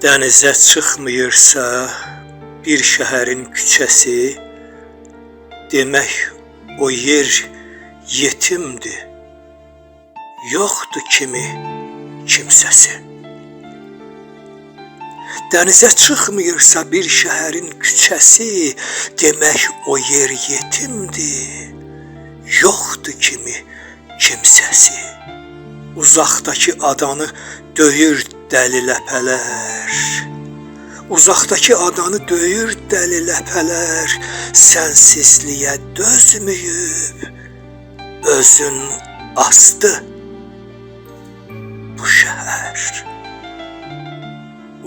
Dənizə çıxmıyırsa bir şəhərin küçəsi, demək o yer yetimdir, yoxdur kimi kimsəsi. Dənizə çıxmıyırsa bir şəhərin küçəsi, demək o yer yetimdir, yoxdur kimi kimsəsi. Uzaqdakı adanı döyür dəli ləpələr, uzaqdakı adanı döyür dəli ləpələr, sənsizliyə dözməyib özün asdı bu şəhər.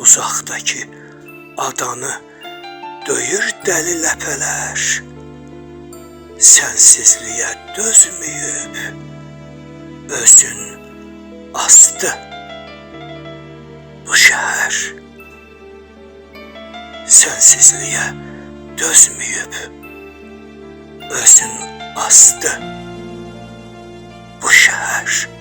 Uzaqdakı adanı döyür dəli ləpələr, sənsizliyə dözməyib özün asdı bu şəhər. Sənsizliyə dözməyib özün asdı bu şəhər.